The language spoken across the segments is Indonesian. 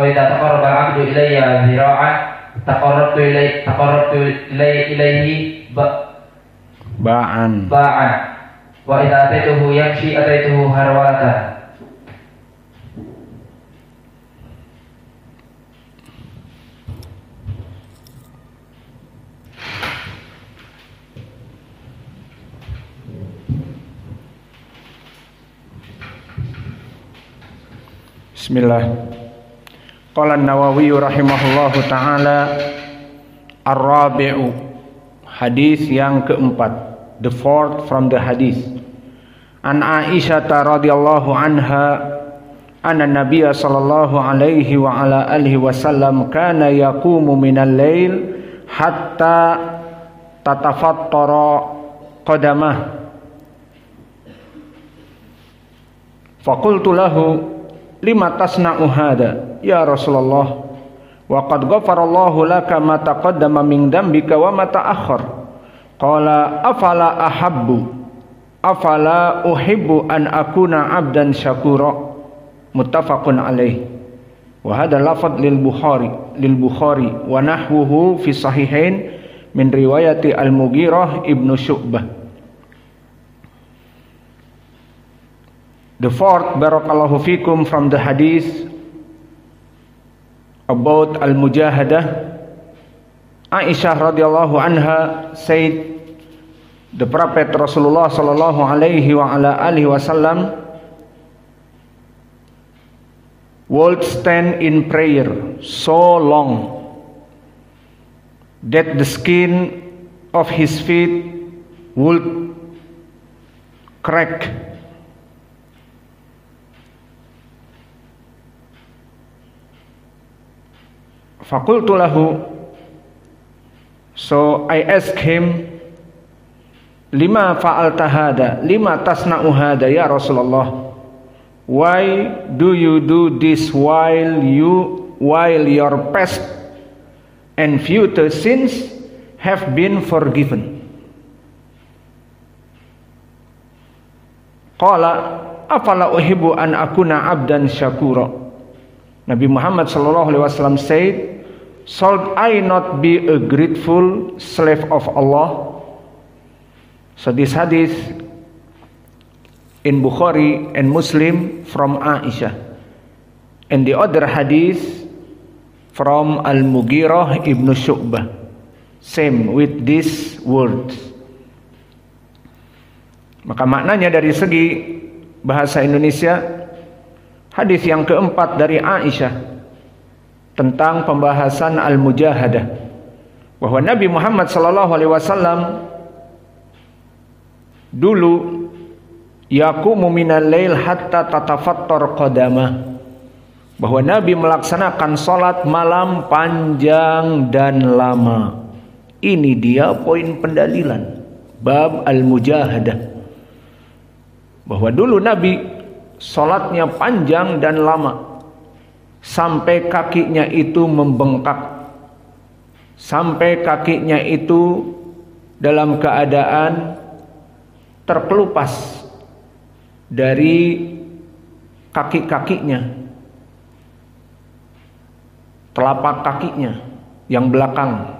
idza taqarraba al-'abdu ilayya dhira'an taqarrabtu ilayhi ba'an wa idza ataituhu yamshi ataituhu harwata. Bismillah. Qala An-Nawawi rahimahullahu taala ar-rabi'u, hadis yang keempat, the fourth from the hadith. An Aisyah radhiyallahu anha anna Nabiy sallallahu alaihi wa ala alihi wasallam kana yaqumu minal lail hatta tatafattara qadamah. Faqultu lahu lima tasna'u hada ya Rasulullah wa qad ghafarallahu laka ma taqaddama min dhanbika wa ma ta'akhkhar. Qala afala uhibbu an akuna 'abdan syakura. Muttafaqun alaih. Wa hadha lafadz lil Bukhari wa nahwuhu fi sahihain min riwayati Al-Mughirah ibnu Syu'bah. The fourth, barakallahu fikum, from the hadith about al-mujahadah. Aisyah radhiyallahu anha said, the Prophet Rasulullah sallallahu alaihi wa ala alihi wasallam would stand in prayer so long that the skin of his feet would crack. Faqultu lahu, so I asked him, lima fa'alta hada, lima tasna'u hada ya Rasulullah, why do you do this while your past and future sins have been forgiven? Qala afala uhibbu an akuna 'abdan syakura. Nabi Muhammad sallallahu alaihi wasallam said, should I not be a grateful slave of Allah? So this hadith in Bukhari and Muslim from Aisyah, and the other hadith from Al-Mughirah ibnu Syu'bah, same with these words. Maka maknanya dari segi bahasa Indonesia, hadis yang keempat dari Aisyah tentang pembahasan al-mujahadah, bahwa Nabi Muhammad sallallahu alaihi wasallam dulu yaqumu minal lail hatta tatafattar qadamah, bahwa Nabi melaksanakan salat malam panjang dan lama. Ini dia poin pendalilan bab al-mujahadah, bahwa dulu Nabi salatnya panjang dan lama sampai kakinya itu membengkak, sampai kakinya itu dalam keadaan terkelupas dari kaki-kakinya, telapak kakinya yang belakang.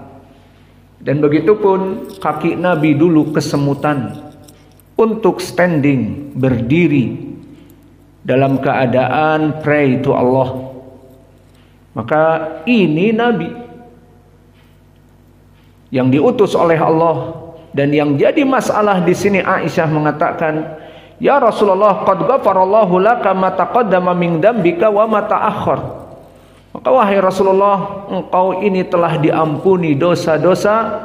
Dan begitu pun kaki Nabi dulu kesemutan untuk standing, berdiri dalam keadaan pray to Allah. Maka ini Nabi yang diutus oleh Allah, dan yang jadi masalah di sini Aisyah mengatakan, ya Rasulullah, qad ghafarallahu laka ma taqaddama min dzambika wa ma ta'akhkhar. Maka wahai Rasulullah, engkau ini telah diampuni dosa-dosa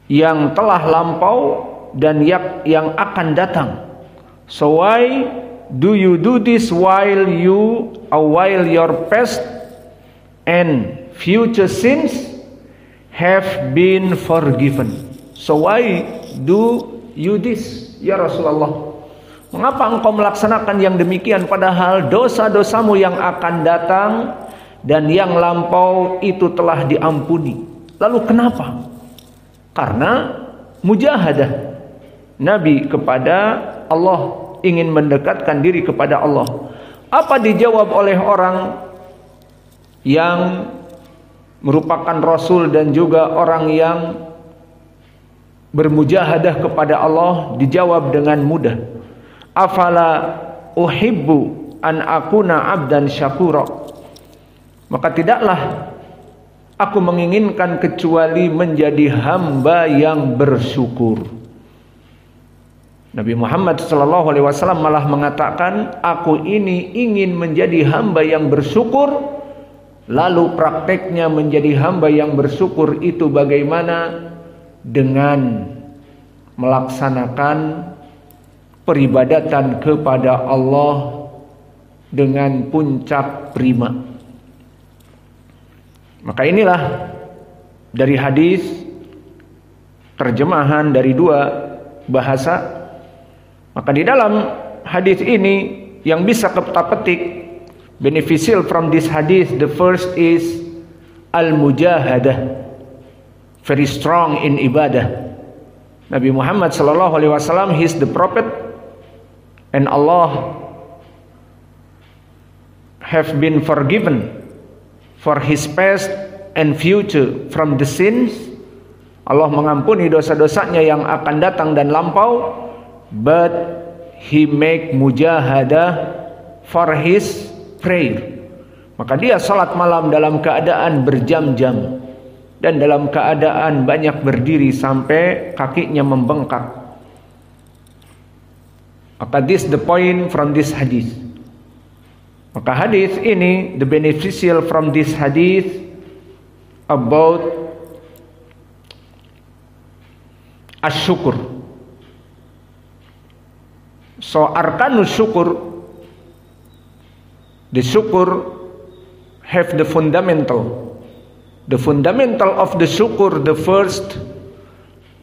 yang telah lampau dan yang akan datang. So why do you do this while your past and future sins have been forgiven? So why do you this, ya Rasulullah? Mengapa engkau melaksanakan yang demikian padahal dosa-dosamu yang akan datang dan yang lampau itu telah diampuni? Lalu kenapa? Karena mujahadah Nabi kepada Allah, ingin mendekatkan diri kepada Allah. Apa dijawab oleh orang yang merupakan rasul dan juga orang yang bermujahadah kepada Allah dijawab dengan mudah. Afala uhibbu an akuna abdan syakura. Maka tidaklah aku menginginkan kecuali menjadi hamba yang bersyukur. Nabi Muhammad SAW malah mengatakan, aku ini ingin menjadi hamba yang bersyukur. Lalu prakteknya menjadi hamba yang bersyukur itu bagaimana? Dengan melaksanakan peribadatan kepada Allah dengan puncak prima. Maka inilah dari hadis, terjemahan dari dua bahasa. Maka di dalam hadis ini yang bisa kita petik beneficial from this hadith, the first is al-mujahadah, very strong in ibadah. Nabi Muhammad SAW, he is the prophet, and Allah have been forgiven for his past and future from the sins. Allah mengampuni dosa-dosanya yang akan datang dan lampau, but he make mujahadah for his prayer. Maka dia salat malam dalam keadaan berjam-jam dan dalam keadaan banyak berdiri sampai kakinya membengkak. Maka this the point from this hadith. Maka hadis ini, the beneficial from this hadith about asyukur. So arkanus syukur, the syukur have the fundamental. The fundamental of the syukur, the first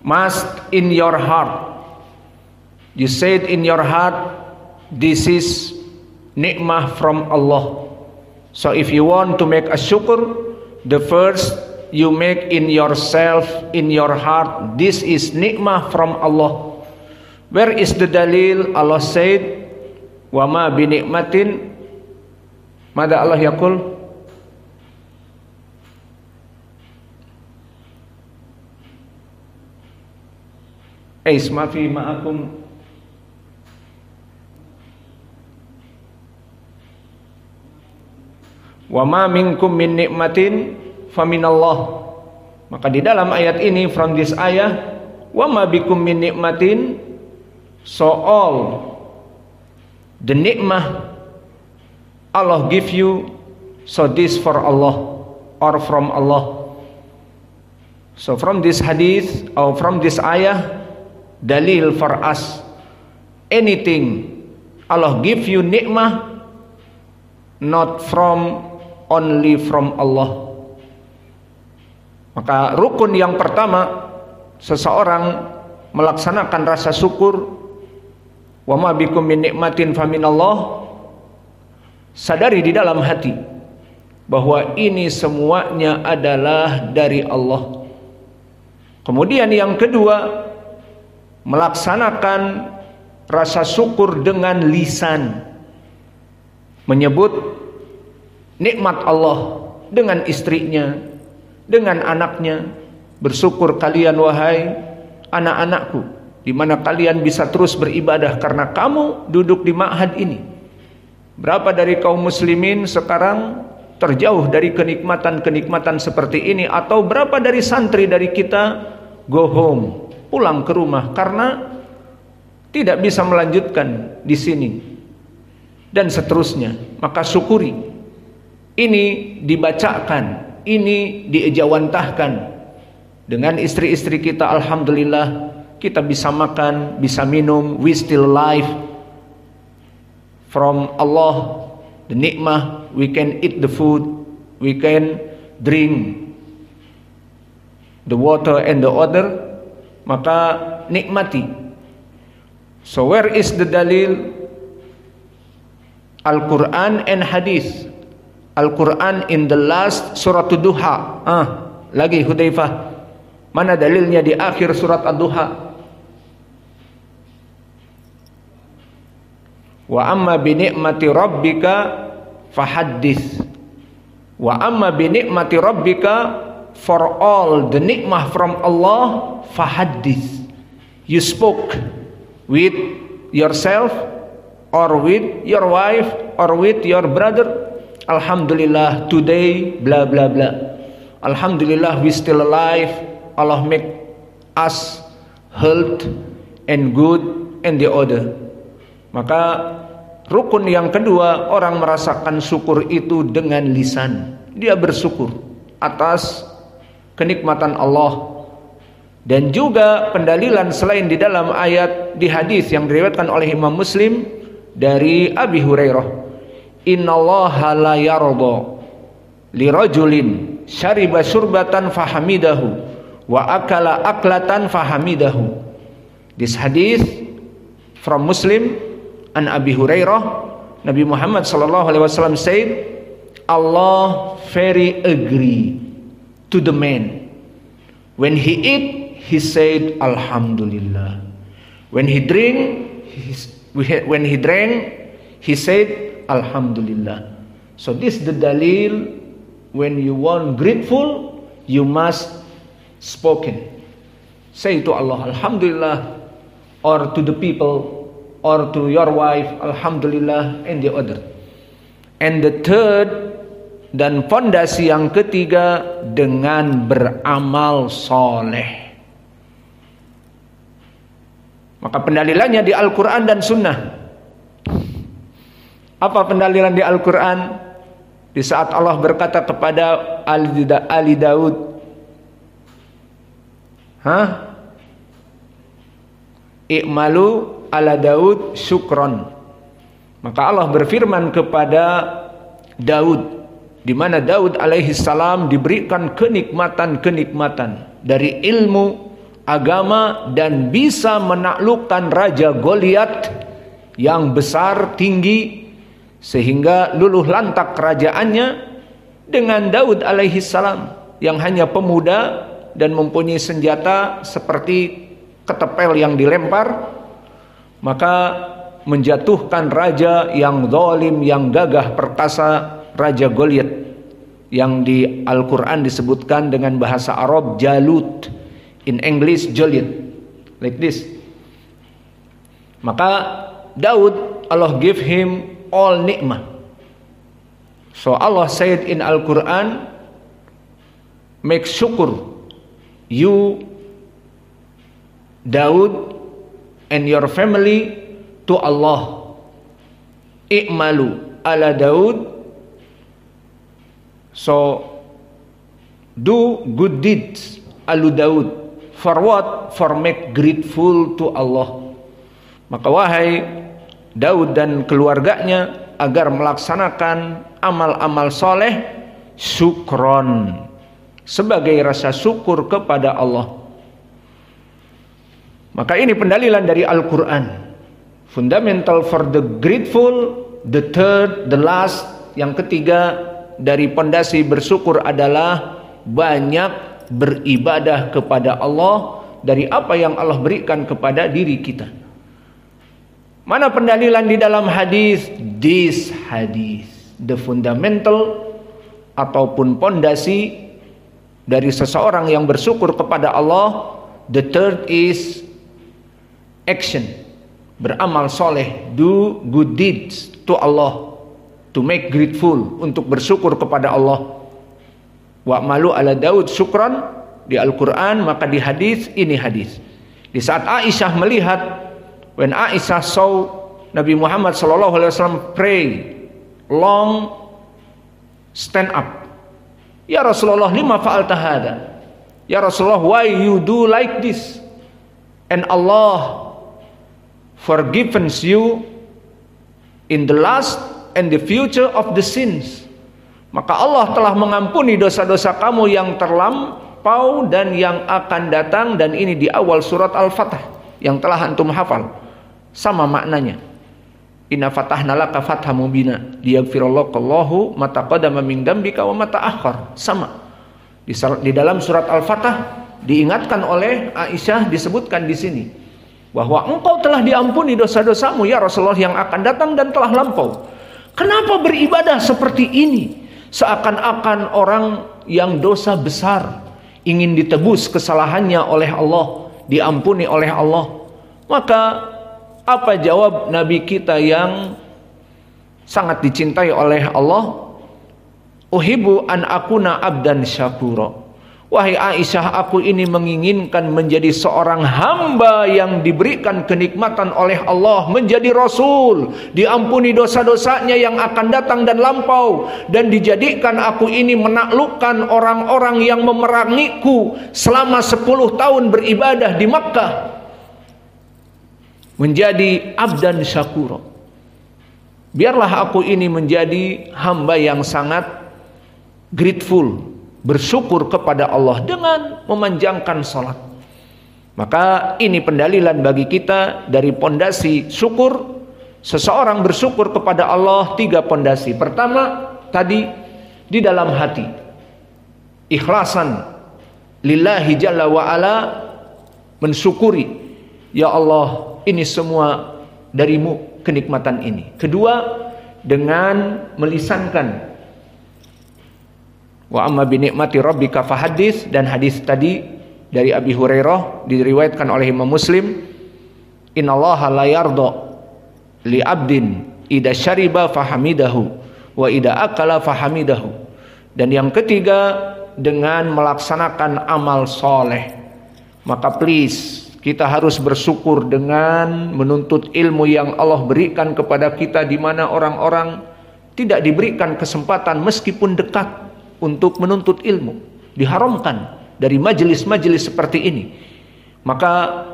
must in your heart. You said in your heart, this is nikmah from Allah. So if you want to make a syukur, the first you make in yourself, in your heart, this is nikmah from Allah. Where is the dalil? Allah said, wa ma bi nikmatin, mada Allah yaqul? Ma fi ma'akum wa ma minkum min nikmatin faminallah. Maka di dalam ayat ini, from this ayah, wa ma bikum min nikmatin, so all the nikmah Allah give you, so this for Allah or from Allah. So from this hadith or from this ayah, dalil for us, anything Allah give you nikmah, not from only from Allah. Maka rukun yang pertama, seseorang melaksanakan rasa syukur, wa ma bikum min nikmatin faminallah, sadari di dalam hati bahwa ini semuanya adalah dari Allah. Kemudian yang kedua, melaksanakan rasa syukur dengan lisan, menyebut nikmat Allah dengan istrinya, dengan anaknya. Bersyukur kalian wahai anak-anakku, di mana kalian bisa terus beribadah karena kamu duduk di ma'had ini. Berapa dari kaum muslimin sekarang terjauh dari kenikmatan-kenikmatan seperti ini, atau berapa dari santri dari kita go home, pulang ke rumah karena tidak bisa melanjutkan di sini, dan seterusnya. Maka syukuri. Ini dibacakan, ini diejawantahkan dengan istri-istri kita. Alhamdulillah, kita bisa makan, bisa minum, we still alive. From Allah, the nikmah, we can eat the food, we can drink the water and the other. Maka nikmati. So where is the dalil? Al-Quran and hadith. Al-Quran in the last surat Ad-Duha. Lagi Hudzaifah, mana dalilnya di akhir surat Ad-Duha? Wa amma bi ni'mati rabbika fahaddits. Wa amma bi ni'mati rabbika, for all the nikmah from Allah, fahaddis. You spoke with yourself or with your wife or with your brother. Alhamdulillah today blah blah blah. Alhamdulillah we still alive. Allah make us health and good and the other. Maka rukun yang kedua, orang merasakan syukur itu dengan lisan. Dia bersyukur atas kenikmatan Allah. Dan juga pendalilan selain di dalam ayat, di hadis yang diriwayatkan oleh Imam Muslim dari Abi Hurairah, innallaha la yarda li rajulin syariba syurbatan fahamidahu wa akala aklatan fahamidahu. This hadith from Muslim an Abi Hurairah, Nabi Muhammad sallallahu alaihi wasallam said, Allah very agree to the man when he eat, he said alhamdulillah. When he drank, he said alhamdulillah. So this is the dalil, when you want grateful, you must spoken. Say to Allah alhamdulillah, or to the people, or to your wife alhamdulillah, and the other. And the third, dan fondasi yang ketiga, dengan beramal soleh. Maka pendalilannya di Al-Quran dan Sunnah. Apa pendalilan di Al-Quran? Di saat Allah berkata kepada Ali Daud, I'malu ala Daud syukron. Maka Allah berfirman kepada Daud, di mana Daud alaihi salam diberikan kenikmatan-kenikmatan dari ilmu, agama, dan bisa menaklukkan Raja Goliat yang besar, tinggi, sehingga luluh lantak kerajaannya, dengan Daud alaihi salam yang hanya pemuda dan mempunyai senjata seperti ketepel yang dilempar, maka menjatuhkan raja yang zalim, yang gagah perkasa, Raja Goliat, yang di Al-Quran disebutkan dengan bahasa Arab Jalut, in English Goliath, like this. Maka Daud, Allah give him all nikmah. So Allah said in Al-Quran, make syukur you Daud and your family to Allah. I'malu ala Daud. So do good deeds alu Daud. For what? For make grateful to Allah. Maka wahai Daud dan keluarganya, agar melaksanakan amal-amal soleh, syukron, sebagai rasa syukur kepada Allah. Maka ini pendalilan dari Al-Quran. Fundamental for the grateful. The third, the last, yang ketiga dari pondasi bersyukur adalah banyak beribadah kepada Allah dari apa yang Allah berikan kepada diri kita. Mana pendalilan di dalam hadis? This hadis, the fundamental ataupun pondasi dari seseorang yang bersyukur kepada Allah. The third is action, beramal soleh, do good deeds to Allah, to make grateful, untuk bersyukur kepada Allah. Wa malu ala Daud syukran di Al-Quran, maka di hadis, ini hadis. Di saat Aisyah melihat, when Aisyah saw Nabi Muhammad SAW pray long, stand up, ya Rasulullah lima fa'alta hada, ya Rasulullah why you do like this, and Allah forgives you in the last and the future of the sins. Maka Allah telah mengampuni dosa-dosa kamu yang terlampau dan yang akan datang. Dan ini di awal surat Al-Fatah yang telah antum hafal, sama maknanya. Inna fatahna laka fatham mubina liyaghfirallahu ma taqaddama min dzambika wa ma ta'akhkhar. Sama. Di dalam surat Al-Fatah diingatkan oleh Aisyah, disebutkan di sini bahwa engkau telah diampuni dosa-dosamu ya Rasulullah yang akan datang dan telah lampau. Kenapa beribadah seperti ini? seakan-akan orang yang dosa besar ingin ditebus kesalahannya oleh Allah, diampuni oleh Allah. Maka apa jawab Nabi kita yang sangat dicintai oleh Allah? Uhibbu an akuna abdan syakura. Wahai Aisyah, aku ini menginginkan menjadi seorang hamba yang diberikan kenikmatan oleh Allah, menjadi Rasul, diampuni dosa-dosanya yang akan datang dan lampau, dan dijadikan aku ini menaklukkan orang-orang yang memerangiku selama 10 tahun beribadah di Makkah, menjadi abdan syakura. Biarlah aku ini menjadi hamba yang sangat grateful, bersyukur kepada Allah dengan memanjangkan salat. Maka ini pendalilan bagi kita dari pondasi syukur. Seseorang bersyukur kepada Allah 3 pondasi. Pertama tadi di dalam hati, ikhlasan lillahi jalla wa ala, mensyukuri, ya Allah ini semua darimu kenikmatan ini. Kedua, dengan melisankan, wa amma bi ni'mati rabbika fahaddits, dan hadis tadi dari Abi Hurairah diriwayatkan oleh Imam Muslim, innallaha la yarda li 'abdin idza syariba fahamidahu wa idza akala fahamidahu. Dan yang ketiga, dengan melaksanakan amal soleh. Maka please, kita harus bersyukur dengan menuntut ilmu yang Allah berikan kepada kita, di mana orang-orang tidak diberikan kesempatan meskipun dekat untuk menuntut ilmu, diharamkan dari majelis-majelis seperti ini. Maka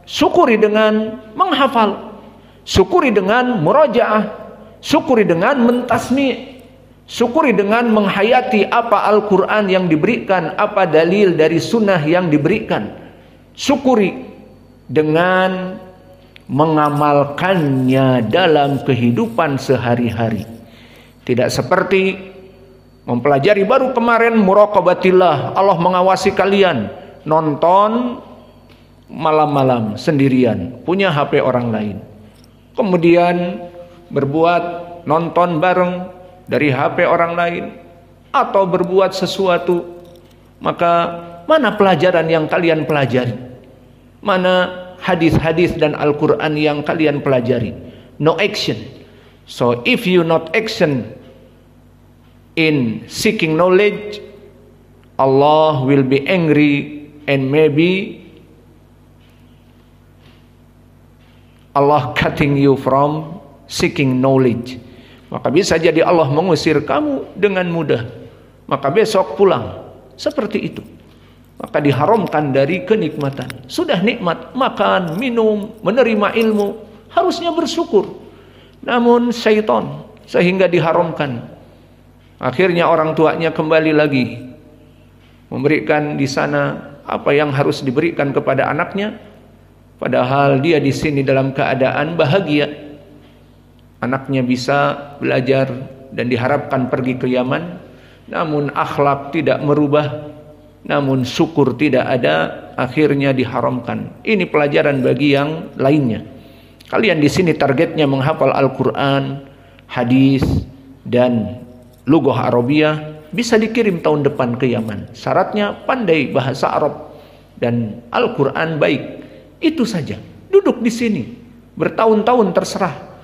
syukuri dengan menghafal, syukuri dengan murajaah, syukuri dengan mentasmi', syukuri dengan menghayati apa Al-Quran yang diberikan, apa dalil dari sunnah yang diberikan. Syukuri dengan mengamalkannya dalam kehidupan sehari-hari. Tidak seperti mempelajari baru kemarin muraqabatillah, Allah mengawasi kalian, nonton malam-malam sendirian, punya HP orang lain, kemudian berbuat nonton bareng dari HP orang lain, atau berbuat sesuatu. Maka mana pelajaran yang kalian pelajari? Mana hadis-hadis dan Al-Quran yang kalian pelajari? No action. So if you not action in seeking knowledge, Allah will be angry, and maybe Allah cutting you from seeking knowledge. Maka bisa jadi Allah mengusir kamu dengan mudah. Maka besok pulang seperti itu. Maka diharamkan dari kenikmatan. Sudah nikmat, makan, minum, menerima ilmu, harusnya bersyukur. Namun syaitan sehingga diharamkan. Akhirnya orang tuanya kembali lagi memberikan di sana apa yang harus diberikan kepada anaknya, padahal dia di sini dalam keadaan bahagia. Anaknya bisa belajar dan diharapkan pergi ke Yaman, namun akhlak tidak merubah, namun syukur tidak ada, akhirnya diharamkan. Ini pelajaran bagi yang lainnya. Kalian di sini targetnya menghafal Al-Quran, hadis, dan lughah Arabiyah, bisa dikirim tahun depan ke Yaman. Syaratnya pandai bahasa Arab dan Al-Quran baik. Itu saja. Duduk di sini bertahun-tahun terserah.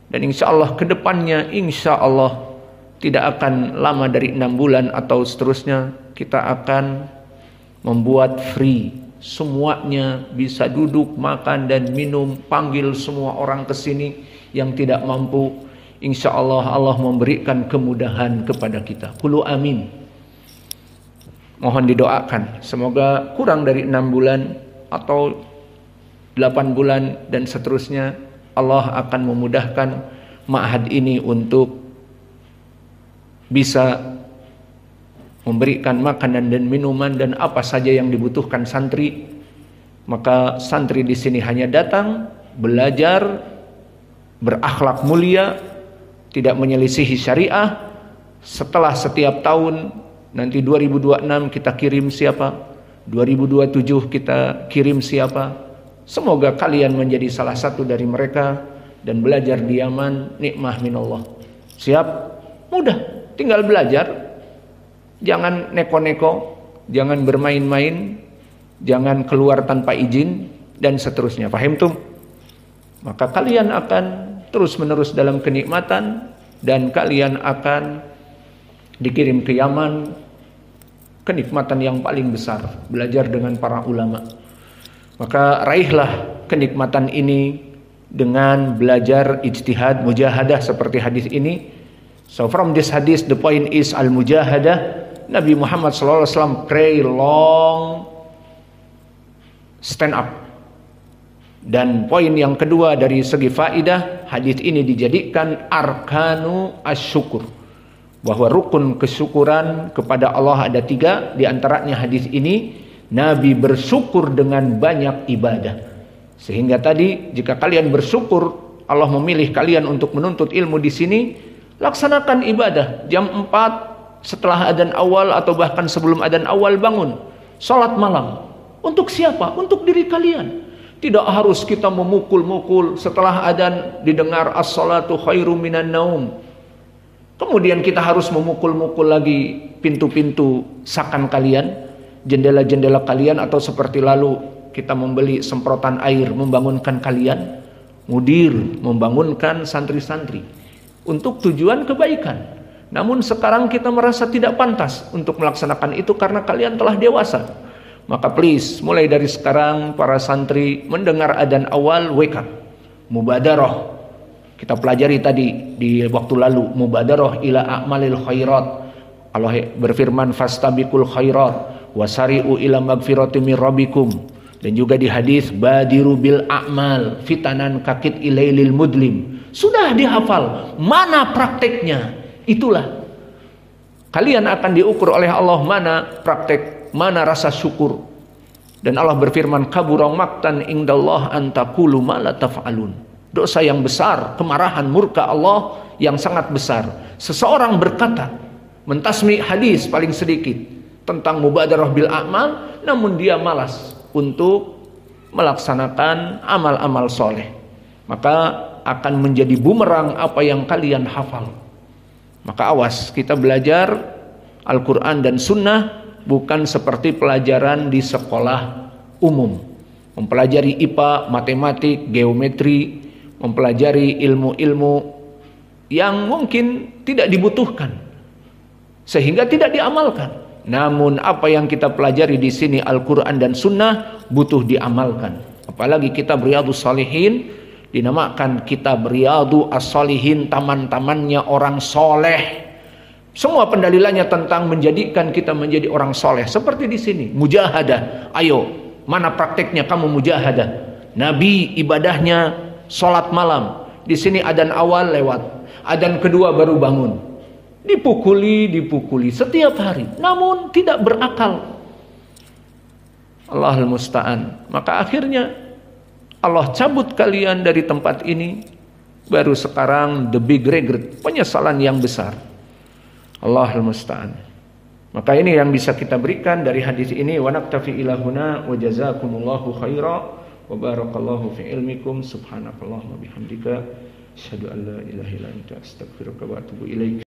Dan insya Allah ke depannya, insya Allah tidak akan lama dari 6 bulan atau seterusnya, kita akan membuat free. Semuanya bisa duduk, makan dan minum. Panggil semua orang ke sini yang tidak mampu. Insya Allah Allah memberikan kemudahan kepada kita. Qulu amin. Mohon didoakan. Semoga kurang dari 6 bulan atau 8 bulan dan seterusnya, Allah akan memudahkan ma'had ini untuk bisa memberikan makanan dan minuman dan apa saja yang dibutuhkan santri. Maka santri di sini hanya datang, belajar, berakhlak mulia, tidak menyelisihi syariah. Setelah setiap tahun, nanti 2026 kita kirim siapa, 2027 kita kirim siapa. Semoga kalian menjadi salah satu dari mereka dan belajar di Yaman. Nikmah minallah. Siap? Mudah. tinggal belajar. Jangan neko-neko, jangan bermain-main, jangan keluar tanpa izin, dan seterusnya. Paham tuh? Maka kalian akan terus-menerus dalam kenikmatan, dan kalian akan dikirim ke Yaman, kenikmatan yang paling besar, belajar dengan para ulama. Maka raihlah kenikmatan ini dengan belajar ijtihad, mujahadah seperti hadis ini. So from this hadis, the point is al-mujahadah. Nabi Muhammad SAW pray long stand up. Dan poin yang kedua dari segi faidah, hadis ini dijadikan arkanu asyukur, bahwa rukun kesyukuran kepada Allah ada 3. Di antaranya hadis ini, Nabi bersyukur dengan banyak ibadah. Sehingga tadi jika kalian bersyukur Allah memilih kalian untuk menuntut ilmu di sini, laksanakan ibadah. Jam 4 setelah adzan awal atau bahkan sebelum adzan awal bangun, salat malam. Untuk siapa? Untuk diri kalian. Tidak harus kita memukul-mukul setelah adzan didengar as-salatu khairum minan naum. Kemudian kita harus memukul-mukul lagi pintu-pintu sakan kalian, jendela-jendela kalian, atau seperti lalu kita membeli semprotan air membangunkan kalian. Mudir membangunkan santri-santri untuk tujuan kebaikan. Namun sekarang kita merasa tidak pantas untuk melaksanakan itu karena kalian telah dewasa. Maka please, mulai dari sekarang para santri mendengar adzan awal, wake up. Mubadarah. Kita pelajari tadi di waktu lalu, mubadarah ila a'malil khairat. Allah berfirman fastabiqul khairat wasari'u ila magfirati mir rabbikum. Dan juga di hadis badiru bil a'mal fitanan kakit ilailil mudlim. Sudah dihafal, mana prakteknya? Itulah kalian akan diukur oleh Allah, mana praktek, mana rasa syukur. Dan Allah berfirman kabura maqtan indallah an taqulu ma la taf'alun. Dosa yang besar, kemarahan murka Allah yang sangat besar. Seseorang berkata, mentasmi hadis paling sedikit tentang mubadarah bil a'mal, namun dia malas untuk melaksanakan amal-amal soleh, maka akan menjadi bumerang apa yang kalian hafal. Maka awas, kita belajar Al-Quran dan Sunnah bukan seperti pelajaran di sekolah umum. Mempelajari IPA, matematik, geometri, mempelajari ilmu-ilmu yang mungkin tidak dibutuhkan, sehingga tidak diamalkan. Namun apa yang kita pelajari di sini Al-Quran dan Sunnah butuh diamalkan. Apalagi kitab Riyadhus Shalihin, dinamakan kitab Riyadhus Shalihin, taman-tamannya orang soleh. Semua pendalilannya tentang menjadikan kita menjadi orang soleh. Seperti di sini, mujahadah. Ayo, mana prakteknya kamu mujahadah? Nabi ibadahnya sholat malam. Di sini adzan awal lewat, adzan kedua baru bangun. Dipukuli setiap hari. Namun tidak berakal. Allahul musta'an. Maka akhirnya Allah cabut kalian dari tempat ini. Baru sekarang the big regret, penyesalan yang besar. Allahul musta'an. Maka ini yang bisa kita berikan dari hadis ini. Wa naktafi ila huna wa jazakumullahu khaira wa barakallahu fi ilmikum. Subhanakallahumma bihamdika asyhadu an la ilaha illa anta astaghfiruka wa atubu ilaik.